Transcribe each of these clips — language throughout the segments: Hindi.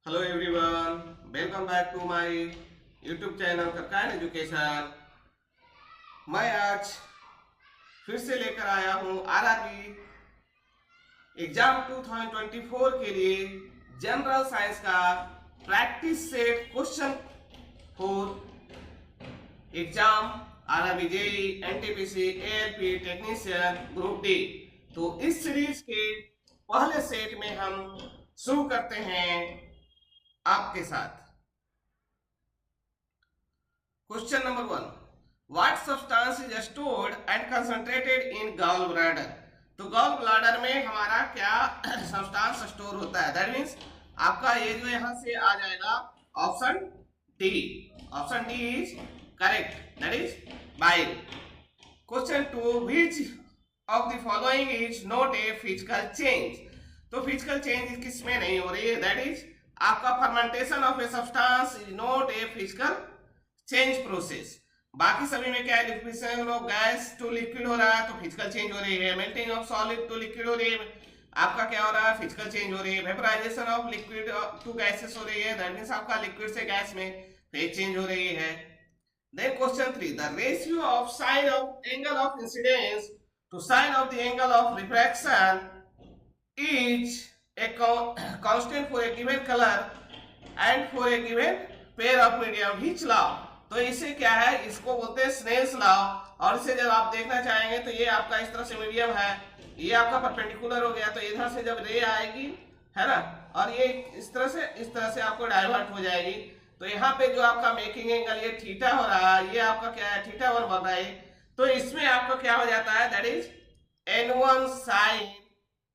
Hello everyone, welcome back to my YouTube channel करकाइन एजुकेशन। मैं आज फिर से लेकर आया हूँ आरआरबी एग्जाम 2024 के लिए जनरल साइंस का practice set question for exam RRB JE NTPC ALP technician group D. तो इस सीरीज के पहले सेट में हम शुरू करते हैं आपके साथ। Question number 1, what substance is stored and concentrated in gall bladder. तो गॉल ब्लैडर में हमारा क्या सब्सटेंस स्टोर होता है? दैट मींस आपका ये जो यहां से आ जाएगा option D. Option D is correct, that is bile. Question 2, which of the following is not a physical change. तो फिजिकल चेंज किसमें नहीं हो रही है? दैट इज आपका fermentation of a substance is not a physical change process. बाकी सभी में क्या है? Liquidation of gas to liquid हो रहा है तो फिजिकल चेंज हो रही है। Melting of solid to liquid हो रही है, आपका क्या हो रहा है? फिजिकल चेंज हो रही है। Vaporisation of liquid to gases हो रही है, दैट मींस आपका लिक्विड से गैस में फेज चेंज हो रही है। Then question 3, the ratio of sine of angle of incidence to sine of the angle of refraction is a constant for a given color and for a given pair of medium, which law? तो इसे क्या है? इसको बोलते हैं स्नेल्स लॉ। और इसे जब आप देखना चाहेंगे तो ये आपका इस तरह से मीडियम है, ये आपका परपेंडिकुलर हो गया, तो इधर से जब रे आएगी है ना, और ये इस तरह से आपको डाइवर्ट हो जाएगी। तो यहाँ पे जो आपका मेकिंग एंगल ये थीटा हो रहा है, ये आपका क्या है? थीटा 1 बन रहा है। तो इसमें आपका क्या हो जाता है? That is n1 sine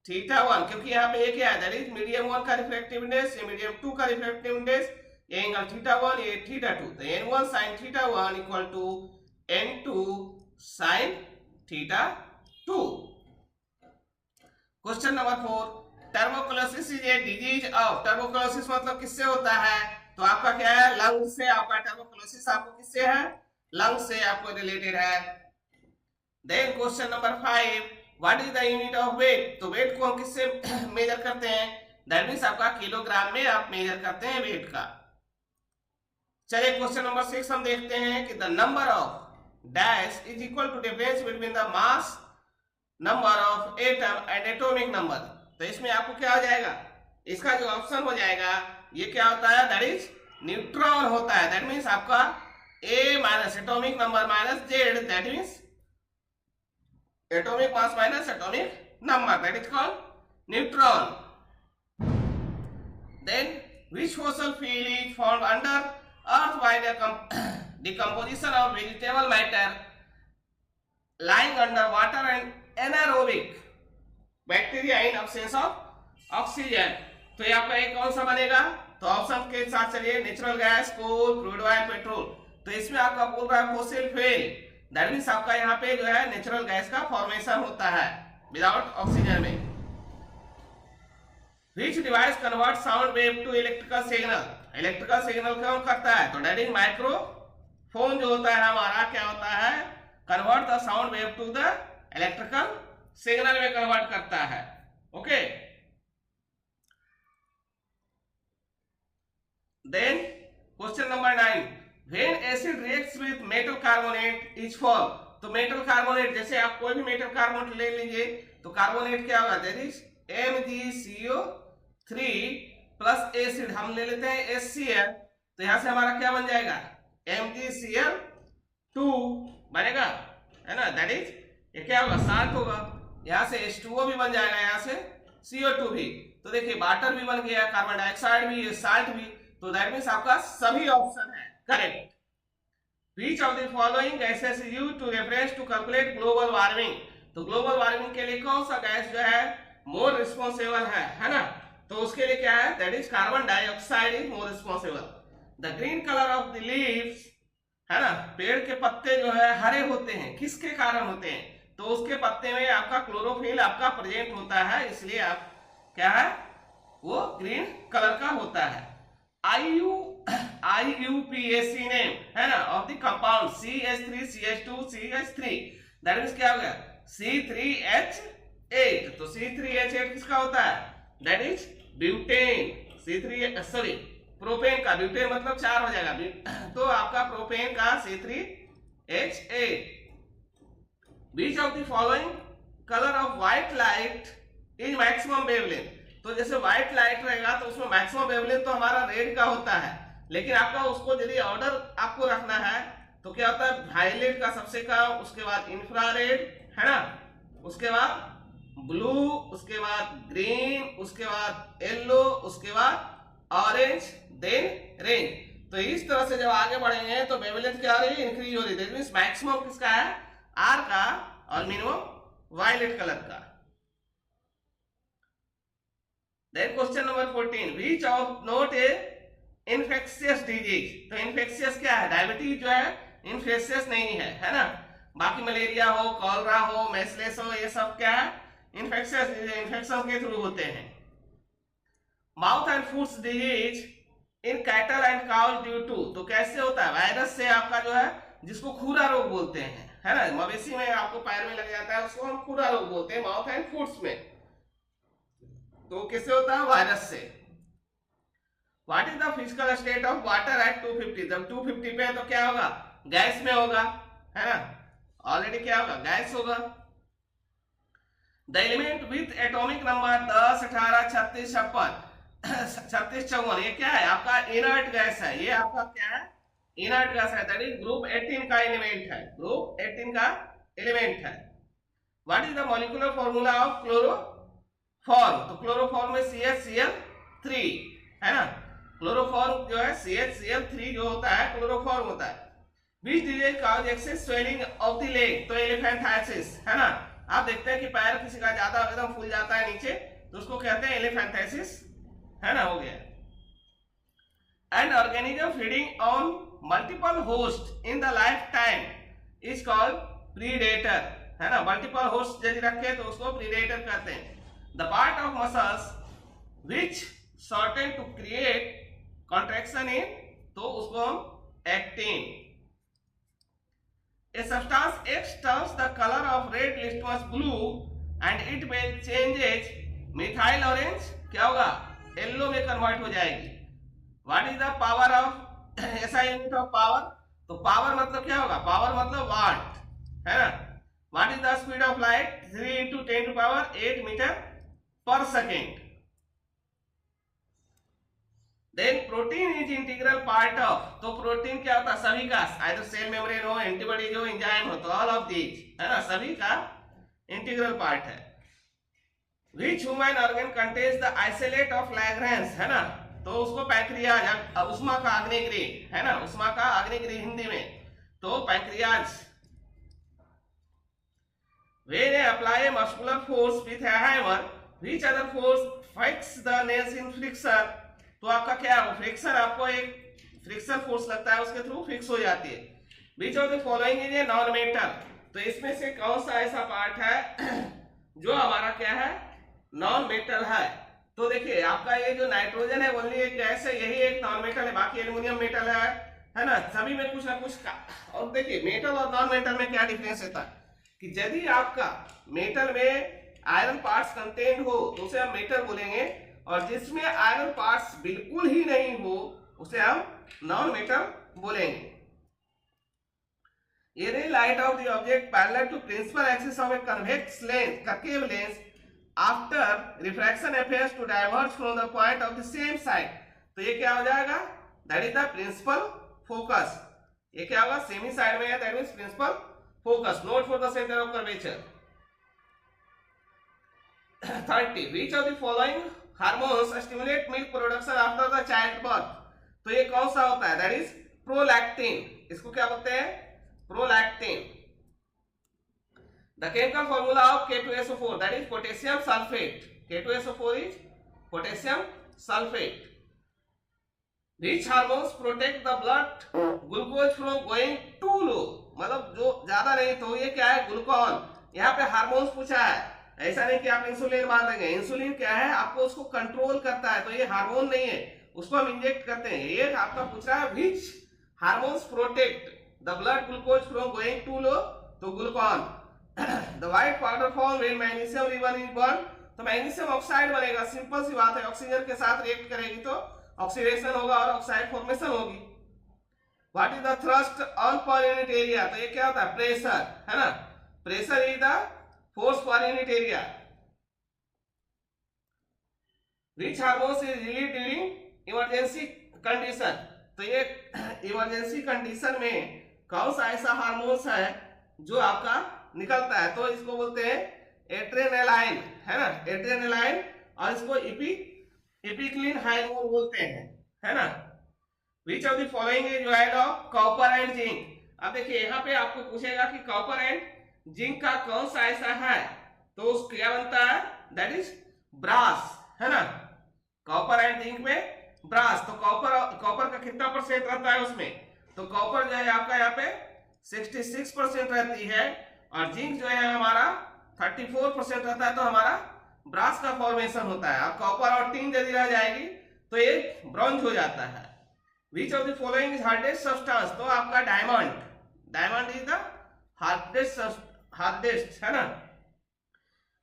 theta 1, क्योंकि यहाँ पे ये क्या है? दैट इज मीडियम 1 का रिफ्रैक्टिव इंडेक्स, ये मीडियम 2 का रिफ्रैक्टिव इंडेक्स, ये एंगल थीटा 1, ये थीटा 2। तो n1 sin theta 1 equal to n2 sin theta 2। Question number 4, tuberculosis is a disease of. Tuberculosis मतलब किससे होता है? तो आपका क्या है? लंग से। आपका टर्बोक्लोसिस आपको किससे है? लंग से आपको रिलेटेड है। Then question number 5, what is the unit of weight. तो वेट को हम किससे मेजर करते हैं? दैट मींस आपका किलोग्राम में आप मेजर करते हैं वेट का। चलिए क्वेश्चन नंबर 6 हम देखते हैं कि the number of dash is equal to difference between the mass number of atom and atomic number. तो इसमें आपको क्या हो जाएगा? इसका जो ऑप्शन हो जाएगा ये क्या होता है? दैट इज न्यूट्रॉन होता है। दैट मींस आपका A minus atomic number minus Z, that means atomic mass minus atomic number, that is called neutron. Then which fossil fuel is found under earth by the decomposition of vegetable matter lying under water and anaerobic bacteria in absence of oxygen। तो ये आपका एक कौन सा बनेगा? तो ऑप्शन के साथ चलिए, नेचुरल गैस, कोल, क्रूड ऑयल, पेट्रोल। तो इसमें आपका बोल रहा है फोसिल फ्यूल, दैट मींस आपका यहाँ पे जो है नेचुरल गैस का फॉर्मेशन होता है विदाउट ऑक्सीजन में। Which device convert sound wave to electrical signal. Electrical signal कौन करता है? तो दैट इज माइक्रोफोन जो होता है हमारा क्या होता है? Convert the sound wave to the electrical signal में कन्वर्ट करता है। Okay, then question number 9, When acid reacts with metal carbonate is formed। तो मेटल कार्बोनेट, जैसे आप कोई भी मेटल कार्बोनेट ले लीजिए तो कार्बोनेट क्या होगा? That is MgCO3 plus acid, हम ले लेते हैं HCl, तो यहां से हमारा क्या बन जाएगा? MgCl2 बनेगा, है ना। दैट इज ये क्या होगा? साल्ट होगा। यहां से H2O भी बन जाएगा, यहां से CO2 भी। तो देखिए वाटर भी बन गया, कार्बन डाइऑक्साइड भी, साल्ट भी। तो दैट मींस आपका सभी ऑप्शन है correct. Which of the following gases is used to reference to calculate global warming। तो ग्लोबल वार्मिंग के लिए कौन सा गैस जो है मोर रिस्पॉन्सिबल है ना? तो उसके लिए क्या है? That is carbon dioxide is more responsible. The green colour of the leaves, है ना, पेड़ के पत्ते जो है हरे होते हैं, किसके कारण होते हैं? तो उसके पत्ते में आपका क्लोरोफिल आपका प्रेजेंट होता है, इसलिए आप क्या है? वो ग्रीन कलर का होता है। IUPAC नेम है ना of the compound CH3CH2CH3, that means क्या हो गया? C3H8। तो C3H8 किसका होता है? That is butane. C3 sorry propane का, ब्यूटेन मतलब 4 हो जाएगा, तो आपका प्रोपेन का C3H8। Which of the following color of white light is maximum wavelength? तो जैसे व्हाइट लाइट रहेगा तो उसमें मैक्सिमम वेवलेंथ तो हमारा रेड का होता है, लेकिन आपका उसको यदि ऑर्डर आपको रखना है तो क्या होता है, वायलेट का सबसे कम, उसके बाद इंफ्रारेड है ना, उसके बाद ब्लू, उसके बाद ग्रीन, उसके बाद येलो, उसके बाद ऑरेंज, देन रेड। तो इस तरह से जब आगे बढ़ेंगे तो वेवलेंथ क्या हो रही है, इंक्रीज हो रही है। दैट मींस मैक्सिमम किसका है, आर का, और मिनिमम वायलेट कलर का। Then question number 14, which of not a infectious disease. तो इन्फेक्शियस क्या है, डायबिटीज जो है इन्फेक्शियस नहीं है ना। बाकी मलेरिया हो, कॉलरा हो, मेसलेस हो, ये सब क्या है, इन्फेक्शियस, इन्फेक्शन के थ्रू होते हैं। Mouth and foots disease in cattle and cows due to. तो कैसे होता है, वायरस से आपका जो है, जिसको खुरा रोग बोलते हैं है ना, मवेशी में आपको पैर में लग जाता है, उसको हम खुरा रोग बोलते हैं माउथ एंड फूट्स में। तो किससे होता है, वायरस से। What is the physical state of water at 250। जब 250 पे है तो क्या होगा, गैस में होगा है ना, ऑलरेडी क्या होगा, गैस होगा। The element with atomic number 10, 18, 36, 56, 36, 54, ये क्या है, आपका इनर्ट गैस है। ये आपका क्या है, इनर्ट गैस है, दैट इज ग्रुप 18 का एलिमेंट है, ग्रुप 18 का एलिमेंट है। What is the molecular formula of chloroform. तो क्लोरोफॉर्म में CHCl3 है ना, क्लोरोफॉर्म जो है CHCl3 जो होता है क्लोरोफॉर्म होता है। Which disease cause excess swelling of the leg? तो एलिफेंथाइसिस है ना। आप देखते हैं कि पैर किसी का ज्यादा एकदम फूल जाता है नीचे, तो उसको कहते हैं एलिफेंथाइसिस है ना, हो गया। An organism feeding on multiple hosts in the lifetime is called predator है ना। मल्टीपल होस्ट यदि रखे तो उसको प्रीडेटर कहते हैं। The part of muscles which shorten to create contraction in, तो उसको हम actin. A substance X turns the color of red litmus blue and it will changes methyl orange, क्या होगा, येलो में कन्वर्ट हो जाएगी। What is the power of ऐसा यूनिट ऑफ पावर। तो पावर मतलब क्या होगा, पावर मतलब वाट है ना। What is the speed of light, 3 into 10 to power 8 metre पर second. Then protein is integral part of, तो प्रोटीन क्या होता है, सभी का, आइदर सेल मेम्ब्रेन हो, एंटीबॉडीज हो, एंजाइम हो, तो ऑल ऑफ दीज है ना, सभी का इंटीग्रल पार्ट है। Which human organ contains the isolate of Lagrange है ना, तो उसको पैंक्रियाज, उष्मा का अग्निगृह है ना, उष्मा का अग्निगृह हिंदी में, तो pancreas. When I apply a muscular force with a hammer, which other force fix the nails in friction? तो आपका क्या है, फ्रिक्शन, आपको एक फ्रिक्शन फोर्स लगता है, उसके थ्रू फिक्स हो जाती है। Which of the following is a non metal. तो इसमें से कौन सा ऐसा पार्ट है जो हमारा क्या है, नॉन मेटल है। तो देखिए आपका ये जो नाइट्रोजन है ओनली एक गैस है, यही एक नॉन मेटल है, बाकी एल्यूमिनियम मेटल है ना, सभी में कुछ ना कुछ का। और देखिए मेटल और नॉन मेटल में क्या डिफरेंस होता है कि यदि आपका मेटल में आयरन पार्ट्स कंटेंट हो तो उसे हम मेटल बोलेंगे, और जिसमें आयरन पार्ट्स बिल्कुल ही नहीं हो उसे हम नॉन मेटल बोलेंगे। A ray light of the object parallel to principal axis of a convex lens, concave lens, after refraction appears to diverge from the point of the same side. तो ये क्या हो जाएगा, that is the principal focus। ये क्या होगा, सेमी साइड में है, that means principal focus, not for the center of curvature। 30, which of the following hormones stimulate milk production after the child birth. तो ये कौन सा होता है, दैट इज प्रोलैक्टिन। इसको क्या बोलते हैं, prolactin. The chemical formula of K2SO4, that is potassium sulphate. K2SO4 is potassium sulphate. Which hormones protect the blood glucose from going too low, मतलब जो ज्यादा नहीं, तो ये क्या है, ग्लूकॉन। यहाँ पे हार्मोन्स पूछा है, ऐसा नहीं कि आप इंसुलिन मार देंगे। इंसुलिन क्या है, आपको उसको कंट्रोल करता है, तो ये हार्मोन नहीं है, उसको हम इंजेक्ट करते हैं। ये आपका पूछ रहा है which hormones protect the blood glucose from going to low, तो glucagon. The white powder form when magnesium ribbon is burn, तो तो मैग्नीशियम ऑक्साइड बनेगा, सिंपल सी बात है, ऑक्सीजन के साथ रिएक्ट करेगी तो ऑक्सीडेशन होगा और ऑक्साइड फॉर्मेशन होगी। What is the thrust on per unit area, तो ये क्या होता है, प्रेशर, है ना, pressure is the force per unit area. Which hormones is relieved during emergency condition, तो ये इमरजेंसी कंडीशन में कौन सा ऐसा हार्मोन्स है जो आपका निकलता है, तो इसको बोलते हैं एड्रेनालाइन, है ना, एड्रेनालाइन, और इसको इपिक्लिन हार्मोन बोलते हैं, है ना। Which of the following is add of copper and zinc, अब देखिए यहाँ पे आपको पूछेगा कि कॉपर एंड जिंक का कौन सा ऐसा है, तो उस क्या बनता है, दैट इज ब्रास, है ना, कॉपर एंड जिंक में ब्रास। तो कॉपर का कितना परसेंट रहता है उसमें, तो कॉपर जो है आपका यहाँ पे 66% रहती है, और जिंक जो है हमारा 34% रहता है, तो हमारा ब्रास का फॉर्मेशन होता है। और कॉपर और टिन यदि रह जाएगी तो ये ब्रॉन्ज हो जाता है। Which of the following is hardest substance, तो आपका diamond, diamond is the hardest, है ना।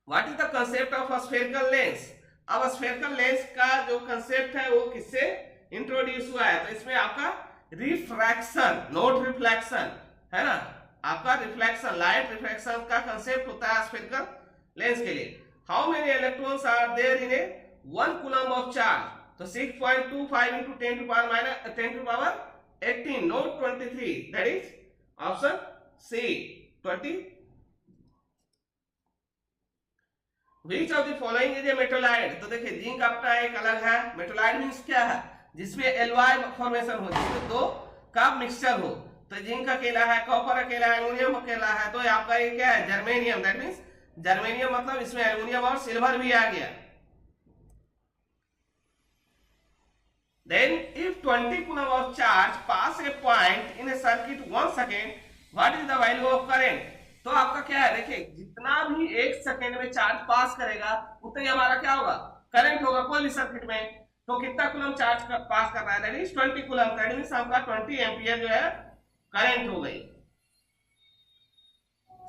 What is the concept of spherical lens, अब स्फेरिकल लेंस का जो कंसेप्ट है वो किससे इंट्रोड्यूस हुआ है, तो इसमें आपका रिफ्रैक्शन, नॉट रिफ्लेक्शन, है ना, आपका रिफ्लेक्शन, लाइट रिफ्लेक्शन का कंसेप्ट होता है स्फेरिकल लेंस के लिए। How many electrons are there in a 1 coulomb of charge, तो 6.25 into 10 to power 18, not 23, that is option C 20। Which of the following is a metalloid, तो देखिए जिंक आपका एक अलग है, मेटोलाइड मींस क्या है, जिसमें एलवाई फॉर्मेशन हो, जिसमें दो का मिक्सचर हो, तो जिंक अकेला है, कॉपर अकेला है, एल्युमिनियम अकेला है, तो आपका ये क्या है, जर्मेनियम, दैट मींस जर्मेनियम मतलब इसमें एल्युमिनियम और सिल्वर भी आ गया। Then if 20 coulomb of charge pass a point in a circuit 1 second, what is the value of current, तो आपका क्या है, देखिए जितना भी 1 सेकेंड में चार्ज पास करेगा उतना ही हमारा क्या होगा, करंट होगा कोई भी सर्किट में। तो कितना कूलम चार्ज पास कर रहा है, that is 20 coulomb, that means आपका 20 एम्पियर जो है करंट हो गई।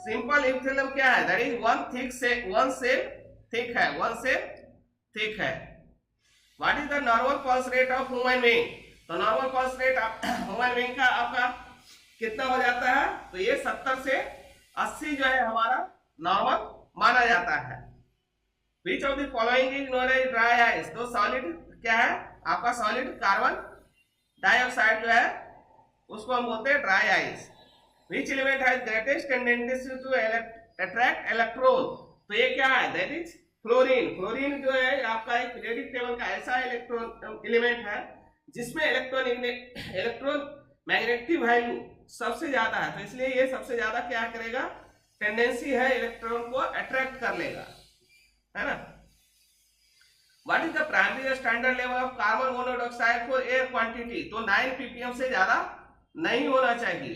सिंपल इथेरियम क्या है, दैट इज 1 सेल थिक है, 1 सेल थिक है। What is the normal pulse rate of human being, तो normal pulse rate human being का आपका कितना हो जाता है, तो ये 70 से 80 जो है हमारा नॉर्मल माना जाता है। Which of the following is known as dry ice, तो सॉलिड क्या है आपका, सॉलिड कार्बन डाइऑक्साइड जो है उसको हम बोलते हैं dry ice. Which element has greatest tendency to attract electron, तो ये क्या है, दैट इज फ्लोरीन। फ्लोरीन जो है आपका एक पीरियोडिक टेबल का ऐसा इलेक्ट्रॉन एलिमेंट है जिसमें इलेक्ट्रॉन मैग्नेटिक वैल्यू सबसे ज्यादा है, तो इसलिए ये सबसे ज्यादा क्या करेगा, टेंडेंसी है इलेक्ट्रॉन को अट्रैक्ट कर लेगा, है ना। What is the primary standard level of carbon monoxide for air quantity, तो 9 ppm से ज्यादा नहीं होना चाहिए।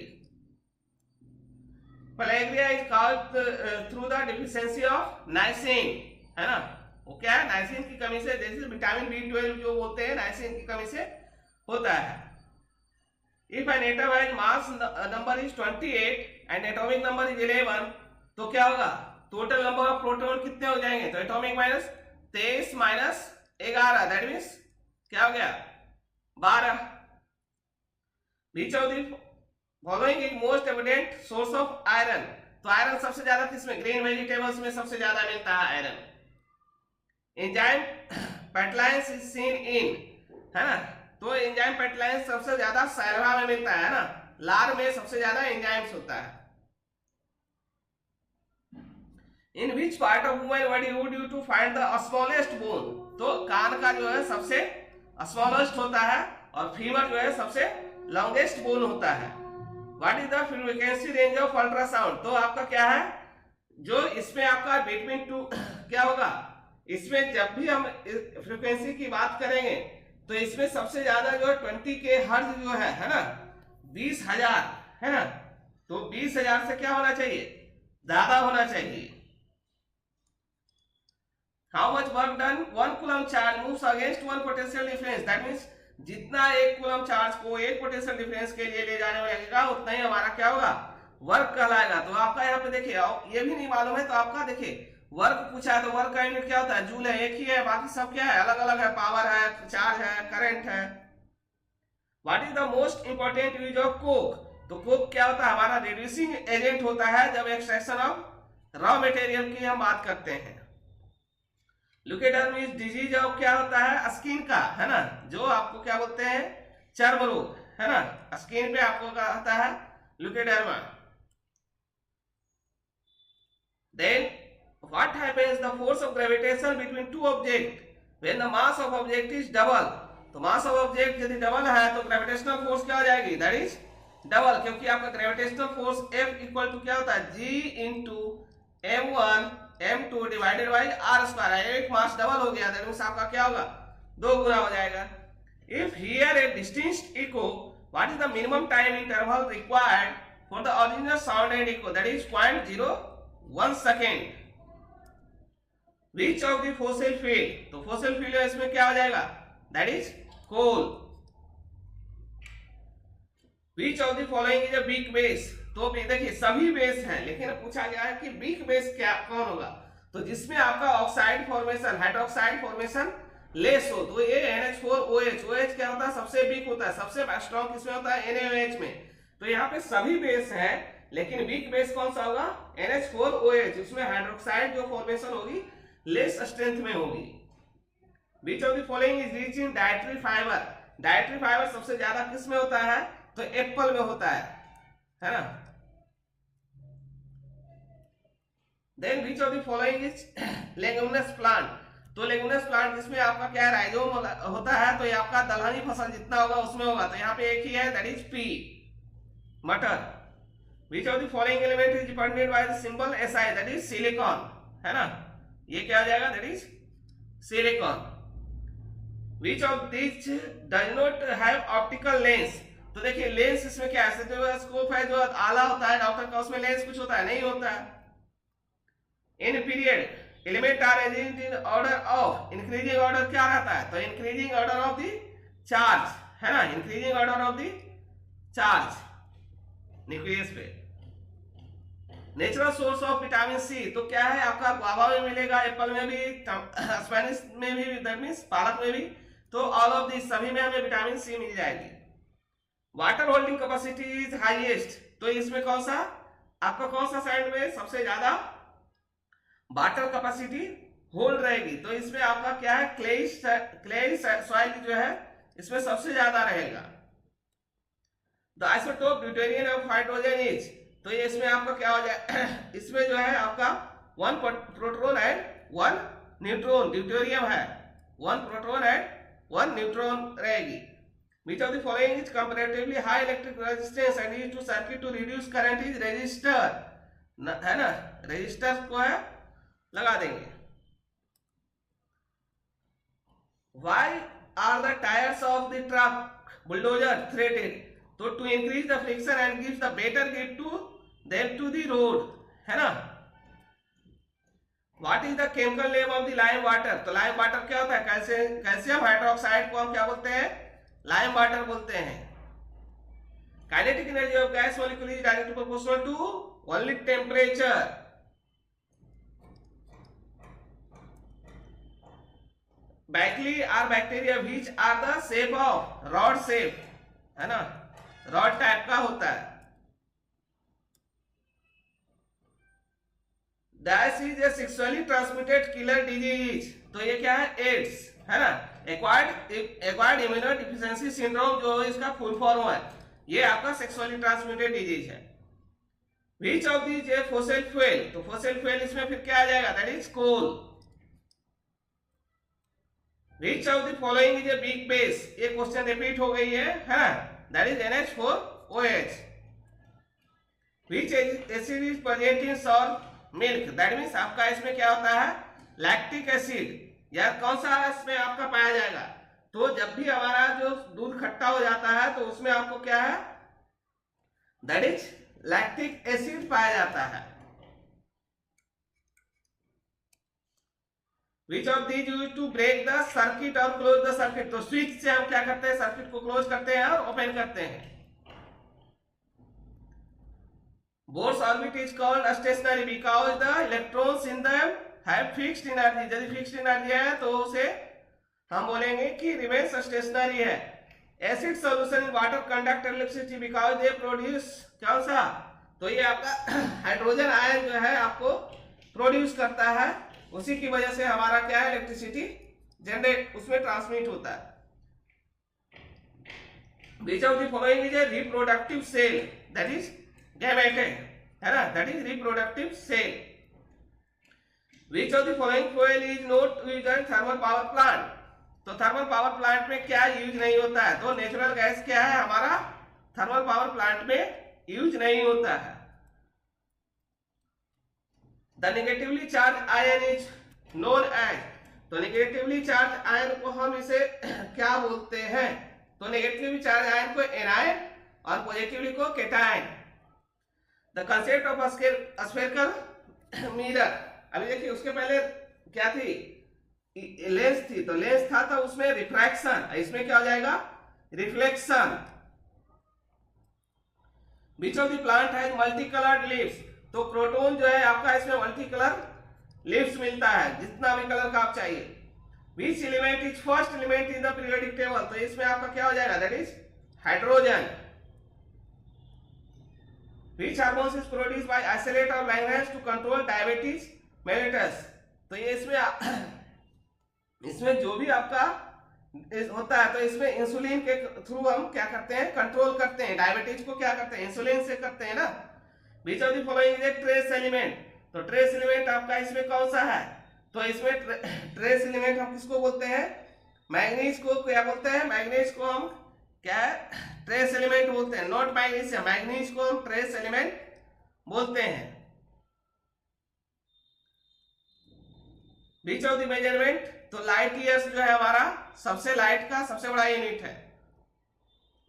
Pellagra is caused through the deficiency of niacin, है ना, वो क्या है, नाइसिन की कमी से, जैसे विटामिन B12 जो बोलते हैं नाइसिन की कमी से होता है। If an atom has mass number is 28 and atomic number is 11, तो क्या होगा, टोटल नंबर ऑफ प्रोटॉन कितने हो जाएंगे, तो atomic minus 23 minus 11, that means क्या हो गया 12। Which of the following is most abundant source of iron, तो आयरन सबसे ज्यादा किसमें, ग्रीन वेजिटेबल्स में सबसे ज्यादा मिलता है iron. Enzyme ptyalin is seen in, है ना, तो एंजाइम पेटलाइंस सबसे ज्यादा सैलवा में मिलता है ना, लार में सबसे ज्यादा एंजाइम्स होता है। In which part of human body would you to find the smallest bone, तो कान का जो है सबसे स्मॉलेस्ट होता है और फीमर जो है सबसे लॉन्गेस्ट बोन होता है। What is the frequency range of ultrasound, तो आपका क्या है, जो इसमें आपका बिटवीन टू क्या होगा, इसमें जब भी हम फ्रीक्वेंसी की बात करेंगे तो इसमें सबसे ज्यादा जो 20 के हर्ट्ज जो है ना, 20,000 है ना, तो 20,000 से क्या होना चाहिए, ज्यादा होना चाहिए। How much work done 1 coulomb charge moves against 1 potential difference, that means जितना 1 कूलम चार्ज को 1 पोटेंशियल डिफरेंस के लिए ले जाने में लगेगा उतना ही हमारा क्या होगा, वर्क कहलाएगा। तो आपका यहाँ पे देखिए ये भी नहीं मालूम है तो आपका देखिए वर्क पूछा है तो वर्क का यूनिट क्या होता है, जूल है, एक ही है, बाकी सब क्या है, अलग अलग है, पावर है, चार्ज है, करंट है। What is the most important use of Coke, तो कोक क्या होता है, हमारा रिड्यूसिंग एजेंट होता है जब एक्सट्रैक्शन ऑफ रॉ मटेरियल की हम बात करते हैं। ल्यूकेडर्म इज डिजीज ऑफ क्या होता है, स्किन का, है ना, जो आपको क्या बोलते हैं, चर्म रोग, है ना, स्किन पे आपको क्या होता है, leucoderma. Then what happens the force of gravitation between two object when the mass of object is double, तो mass of object यदि डबल है तो ग्रेविटेशनल फोर्स क्या हो जाएगी, दैट इज डबल, क्योंकि आपका gravitational force F equal to क्या होता है, G into M1 M2 divided by R square, एक मास डबल हो गया, दैट मींस आपका क्या होगा, 2 गुना हो जाएगा। If here a distinct echo, what is the minimum time interval required for the original sound and echo, that is 0.01 second. Which of the fossil fuel, तो fossil fuel इसमें क्या हो जाएगा, that is coal। Which of the following is a weak base, तो देखिए सभी बेस हैं, लेकिन पूछा गया है कि वीक बेस क्या कौन होगा, तो जिसमें आपका oxide formation, hydroxide formation less हो, तो ये NH4OH, OH क्या होता है, सबसे वीक होता है, सबसे स्ट्रॉन्ग किसमें होता है, NaOH में। तो यहाँ पे सभी बेस हैं, लेकिन वीक बेस कौन सा होगा, NH4OH, उसमें हाइड्रोक्साइड जो फॉर्मेशन होगी लेस स्ट्रेंथ में होगी। Which of the following is rich in dietary fiber, dietary fibre सबसे ज्यादा किस में होता है, तो एप्पल में होता है ना। Then which of the following is leguminous plant, तो लेगुमिनस प्लांट जिसमें आपका क्या है, राइजोम होता है, तो ये आपका दलहनी फसल जितना होगा उसमें होगा, तो यहाँ पे एक ही है, दैट इज पी, मटर। Which of the following element is represented by the symbol Si, that is silicon, है ना, ये क्या हो जाएगा, that is silicon. Which of these does not have optical lens, तो देखिए लेंस इसमें क्या है, स्टेथोस्कोप है जो आला होता है डॉक्टर का, उसमें लेंस कुछ होता है, नहीं होता है। In period element are arranged in order of, increasing order क्या रहता है, तो increasing order of the charge, है ना, increasing order of the charge nucleus पे। Natural source of vitamin C, तो क्या है आपका, गुआवा में मिलेगा, एप्पल में भी, स्पेनिश में भी, दैट मींस पालक में भी, तो ऑल ऑफ दिस सभी में हमें विटामिन सी मिल जाएगी। Water holding capacity is highest, तो इसमें कौन सा आपका, कौन सा साइड में सबसे ज्यादा वाटर कैपेसिटी होल्ड रहेगी, तो इसमें आपका क्या है, क्लेई सॉइल जो है इसमें सबसे ज्यादा रहेगा। The isotope deuterium of hydrogen is, तो ये इसमें आपका क्या हो जाए, इसमें जो है आपका 1 प्रोटॉन एंड 1 न्यूट्रॉन, ड्यूटेरियम है 1 प्रोटॉन एंड 1 न्यूट्रॉन रहेगी। Which of the following is comparatively high electric resistance and used to circuit to reduce current is resistor, है ना, रेजिस्टर को है लगा देंगे। Why are the tires of the truck bulldozer threaded, तो to increase the friction and gives the better grip to them to the road, है ना। What is the chemical name of the lime water, तो lime water क्या होता है, कैल्शियम हाइड्रोक्साइड को हम क्या बोलते हैं, लाइम वाटर बोलते हैं। Kinetic energy of gas molecule is directly proportional to only temperature. Bacteria are bacteria which are the shape of rod shape, है ना, रॉड टाइप का होता है। That is a sexually transmitted killer disease, तो ये क्या है, एड्स, है ना, एक्वायर्ड इम्यूनो डिफिशियंसी सिंड्रोम जो इसका फुल फॉर्म है, ये आपका सेक्सुअली ट्रांसमिटेड डिजीज है। Which of these a fossil fuel, तो फॉसिल फ्यूल इसमें फिर क्या आ जाएगा, that is coal. Which of the following is a weak base, ये क्वेश्चन रिपीट हो गई है ना, that is NH4OH। Which acid is present in salt milk, that means आपका इसमें क्या होता है, लैक्टिक एसिड, यार कौन सा इसमें आपका पाया जाएगा, तो जब भी हमारा जो दूध खट्टा हो जाता है तो उसमें आपको क्या है, दैट इज लैक्टिक एसिड पाया जाता है। Which of these used to break the circuit or close the circuit, तो स्विच से हम क्या करते हैं, सर्किट को क्लोज करते हैं और ओपन करते हैं। Bohr's orbit is called stationary because the electrons in the have fixed energy, यदि फिक्स्ड एनर्जी है तो उसे हम बोलेंगे कि रिमेन्स स्टेशनरी है। Acid solution in water conduct electricity because they produce कौन सा, तो ये आपका हाइड्रोजन आयन जो है आपको प्रोड्यूस करता है, उसी की वजह से हमारा क्या है इलेक्ट्रिसिटी जनरेट उसमें ट्रांसमिट होता है। Which of the following is a reproductive cell, that is gametted, है ना, that is reproductive cell. Which of the following fuel is not used in thermal power plant, तो थर्मल पावर प्लांट में क्या यूज नहीं होता है, तो नेचुरल गैस क्या है हमारा थर्मल पावर प्लांट में यूज नहीं होता है। The negatively charge ion is known as, तो नेगेटिवली चार्ज आयन को हम इसे क्या बोलते हैं, तो नेगेटिवली चार्ज आयन को एनायन और पॉजिटिवली को cation. The concept of spherical mirror, अभी देखिए उसके पहले क्या थी, लेंस थी, तो लेंस था तो उसमें रिफ्रैक्शन, इसमें क्या हो जाएगा reflection. Beach of the plant has multi coloured leaves, तो प्रोटोन जो है आपका इसमें मल्टी कलर लीव्स मिलता है, जितना भी कलर का आप चाहिए। Which element is first element in the periodic table, तो इसमें आपका क्या हो जाएगा, that is hydrogen. Which hormones is produced by isolate of Langerhans to control diabetes mellitus, तो ये इसमें जो भी आपका होता है तो इसमें इंसुलिन के थ्रू हम क्या करते हैं कंट्रोल करते हैं, डायबिटीज को क्या करते हैं इंसुलिन से करते हैं ना। Which of the following is a trace element, तो ट्रेस एलिमेंट आपका इसमें कौन सा है, तो इसमें ट्रेस एलिमेंट हम किसको बोलते हैं, मैग्नीज को क्या बोलते हैं, मैग्नीज को हम क्या ट्रेस एलिमेंट बोलते हैं, नॉट मैग्नीशियम, मैग्नीज को हम ट्रेस एलिमेंट बोलते हैं। बीच ऑफ द मेजरमेंट, तो लाइट ईयर्स जो है हमारा सबसे लाइट का सबसे बड़ा यूनिट है।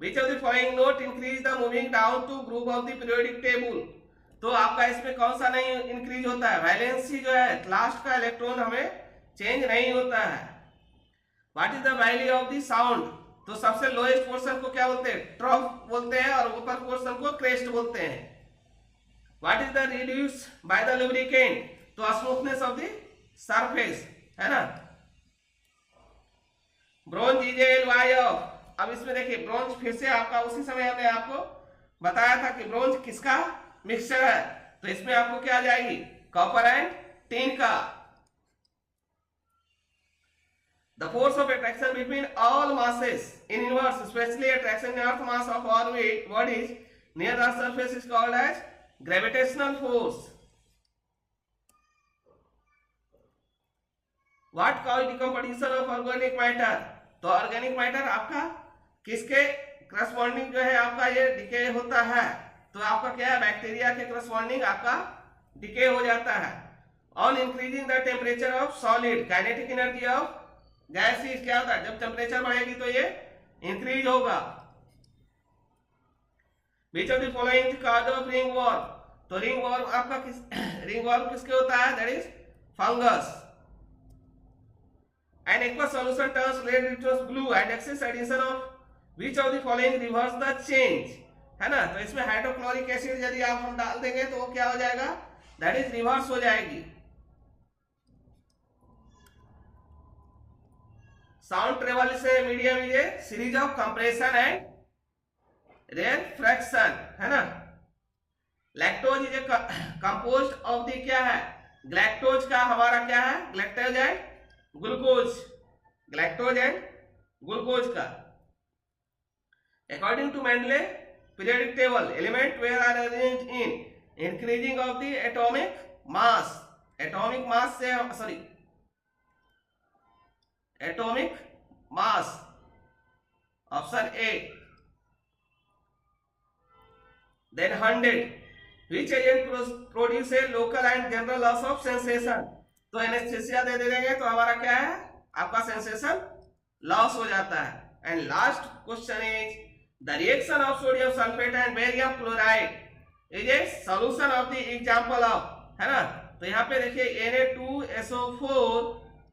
Which of the following not increase the moving down to group of the periodic table, तो आपका इसमें कौन सा नहीं इंक्रीज होता है, वैलेंसी जो है लास्ट का इलेक्ट्रॉन हमें चेंज नहीं होता है। What is the value of the sound, तो सबसे लोएस्ट पोर्शन को क्या बोलते हैं ट्रफ बोलते हैं और ऊपर पोर्शन को क्रेस्ट बोलते हैं। What is the reduce by the lubricant, तो स्मूथनेस ऑफ द सरफेस है ना। Bronze is a alloy of, अब इसमें देखिए ब्रोंज फिर से आपका उसी समय हमने आपको बताया था कि ब्रोंज किसका मिक्सचर है, तो इसमें आपको क्या आ जाएगी कॉपर एंड टिन का। The force of attraction between all masses in universe specially attraction in earth mass of orbit bodies near the surface is called as gravitational force. What cause decomposition of organic matter, तो ऑर्गेनिक मैटर आपका किसके करस्पॉन्डिंग जो है आपका ये डिके होता है, तो आपका क्या है बैक्टीरिया के करस्पॉन्डिंग आपका डिके हो जाता है। On increasing the temperature of solid kinetic energy of gases, क्या होता है जब टेम्परेचर बढ़ेगी तो ये इंक्रीज होगा। Which of the following cause of ringworm, तो रिंगवॉर्म आपका रिंगवॉर्म किसके होता है, that is fungus. An aqueous solution turns red into blue and excess addition of which of the following reverse the change, है ना, तो इसमें हाइड्रोक्लोरिक एसिड यदि आप हम डाल देंगे तो वो क्या हो जाएगा, दैट इज रिवर्स हो जाएगी। साउंड ट्रेवल से medium is a series of compression and refraction, है ना। Lactose is a composed of the क्या है, ग्लैक्टोज का हमारा क्या है galactose and glucose, galactose and glucose का। According to Mendeleev periodic table element were are arranged in increasing of the atomic mass, atomic mass से sorry atomic mass, option A. Then 100 which agent produce a local and general loss of sensation, तो एनेस्थीसिया दे देंगे तो हमारा क्या है आपका सेंसेशन लॉस हो जाता है। And last question is the reaction of sodium sulphate and barium chloride is a solution of the example of, है ना, तो यहाँ पे देखिए Na2SO4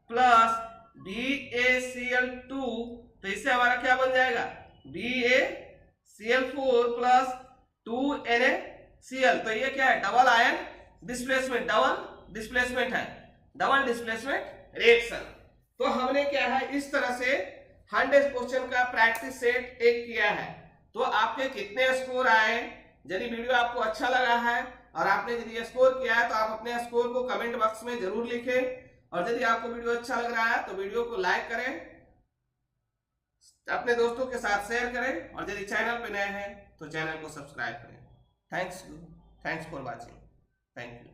प्लस BaCl2, तो इससे हमारा क्या बन जाएगा BaCl4 प्लस 2NaCl, तो ये क्या है double ion displacement, double displacement है। Double displacement reaction. तो हमने क्या है इस तरह से 100 क्वेश्चन का प्रैक्टिस सेट एक किया है। तो आपके कितने स्कोर आए, यदि वीडियो आपको अच्छा लगा है और आपने यदि स्कोर किया है तो आप अपने स्कोर को कमेंट बॉक्स में जरूर लिखें। और यदि आपको वीडियो अच्छा लग रहा है तो वीडियो को लाइक करें, अपने दोस्तों के साथ शेयर करें, और यदि चैनल पे नए हैं तो चैनल को सब्सक्राइब करें। Thanks for watching. Thank you.